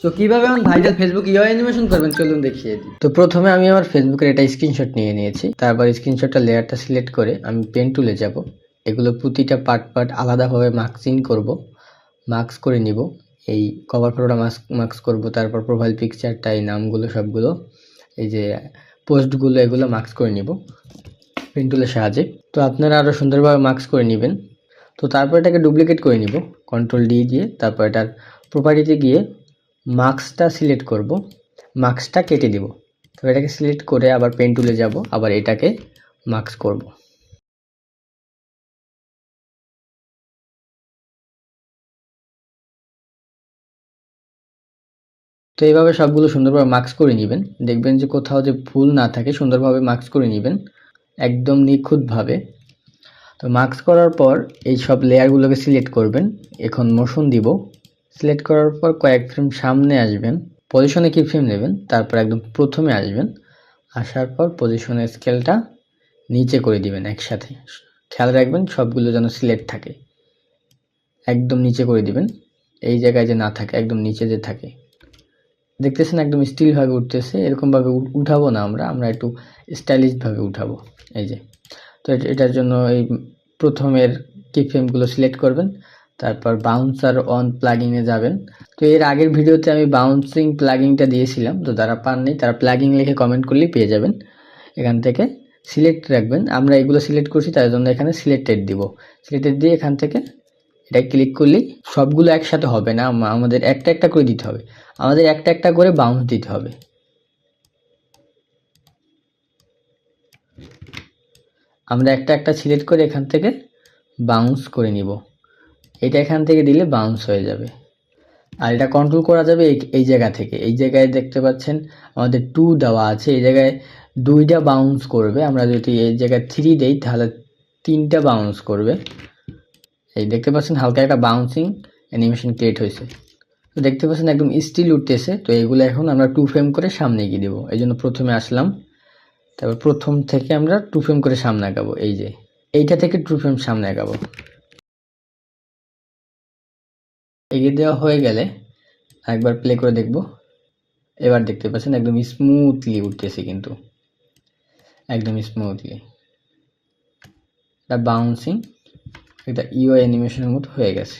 তো কিভাবে আমার ভাইরাল ফেসবুক ইউ অ্যানিমেশন করবেন চলুন দেখিয়ে দিই। তো প্রথমে আমি আমার ফেসবুকের একটা স্ক্রিনশট নিয়ে নিয়েছি, তারপর স্ক্রিনশটটা লেয়ারটা সিলেক্ট করে আমি পেন টুলে যাব। এগুলো প্রতিটা পার্ট আলাদাভাবে মার্কসিং করব, মার্কস করে নিব। এই কভার ফটোটা মার্কস করব, তারপর প্রোফাইল পিকচারটা, এই নামগুলো সবগুলো, এই যে পোস্টগুলো, এগুলো মার্কস করে নিব পেন টুলের সাহায্যে। তো আপনারা আরও সুন্দরভাবে মার্কস করে নেবেন। তো তারপর এটাকে ডুপ্লিকেট করে নিব কন্ট্রোল ডি দিয়ে। তারপর এটার প্রপার্টিতে গিয়ে মার্কসটা সিলেক্ট করব, মার্কসটা কেটে দিব। তো এটাকে সিলেক্ট করে আবার পেন টুলে যাব, আবার এটাকে মার্কস করব। তো এইভাবে সবগুলো সুন্দরভাবে মার্কস করে নেবেন। দেখবেন যে কোথাও যে ভুল না থাকে, সুন্দরভাবে মার্কস করে নেবেন একদম নিখুঁতভাবে। তো মার্কস করার পর এই সব লেয়ারগুলোকে সিলেক্ট করবেন। এখন মোশন দিব। সিলেক্ট করার পর কয়েক ফ্রেম সামনে আসবেন, পজিশনে কি ফ্রেম নেবেন, তারপর একদম প্রথমে আসবেন। আসার পর পজিশনের স্কেলটা নিচে করে দিবেন একসাথে। খেয়াল রাখবেন সবগুলো যেন সিলেক্ট থাকে, একদম নিচে করে দিবেন। এই জায়গায় যে না থাকে, একদম নিচে যে থাকে। দেখতেছেন একদম স্টিলভাবে উঠতেছে। এরকমভাবে উঠাবো না, আমরা একটু স্টাইলিশভাবে উঠাবো। এই যে, তো এটার জন্য এই প্রথমের কি ফ্রেমগুলো সিলেক্ট করবেন, তারপর বাউন্সার অন প্লাগিংয়ে যাবেন। তো এর আগের ভিডিওতে আমি বাউন্সিং প্লাগিংটা দিয়েছিলাম, তো যারা পাননি তারা প্লাগিং লিখে কমেন্ট করলেই পেয়ে যাবেন। এখান থেকে সিলেক্ট রাখবেন। আমরা এগুলো সিলেক্ট করছি, তার জন্য এখানে সিলেক্টেড দিব। সিলেক্টেড দিয়ে এখান থেকে এটা ক্লিক করলেই সবগুলো একসাথে হবে না, আমাদের একটা একটা করে দিতে হবে। আমাদের একটা একটা করে বাউন্স দিতে হবে। আমরা একটা একটা সিলেক্ট করে এখান থেকে বাউন্স করে নিব। এটা এখান থেকে দিলে বাউন্স হয়ে যাবে। আর এটা কন্ট্রোল করা যাবে এই জায়গা থেকে। এই জায়গায় দেখতে পাচ্ছেন আমাদের 2 দেওয়া আছে, এই জায়গায় 2টা বাউন্স করবে। আমরা যদি এই জায়গায় 3 দেই তাহলে 3টা বাউন্স করবে। এই দেখতে পাচ্ছেন হালকা একটা বাউন্সিং অ্যানিমেশন ক্রিয়েট হয়েছে। তো দেখতে পাচ্ছেন একদম স্টিল উঠতেছে। তো এগুলো এখন আমরা 2 ফ্রেম করে সামনে এগিয়ে দেবো। এই জন্য প্রথমে আসলাম, তারপর প্রথম থেকে আমরা 2 ফ্রেম করে সামনে আগাবো। এই যে এইটা থেকে 2 ফ্রেম সামনে আগাবো। এগিয়ে দেওয়া হয়ে গেলে একবার প্লে করে দেখব। এবার দেখতে পাচ্ছেন একদম স্মুথলি উঠতেছে, কিন্তু একদম স্মুথলি। এটা বাউন্সিং, এটা ইউ অ্যানিমেশনের মতো হয়ে গেছে।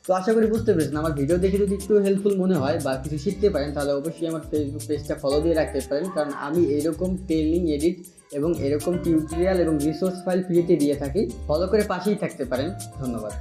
তো আশা করি বুঝতে পেরেছেন। আমার ভিডিও দেখে যদি একটু হেল্পফুল মনে হয় বা কিছু শিখতে পারেন, তাহলে অবশ্যই আমার ফেসবুক পেজটা ফলো দিয়ে রাখতে পারেন, কারণ আমি এরকম ট্রেনিং, এডিট এবং এরকম টিউটোরিয়াল এবং রিসোর্স ফাইল ফ্রিতে দিয়ে থাকি। ফলো করে পাশেই থাকতে পারেন। ধন্যবাদ।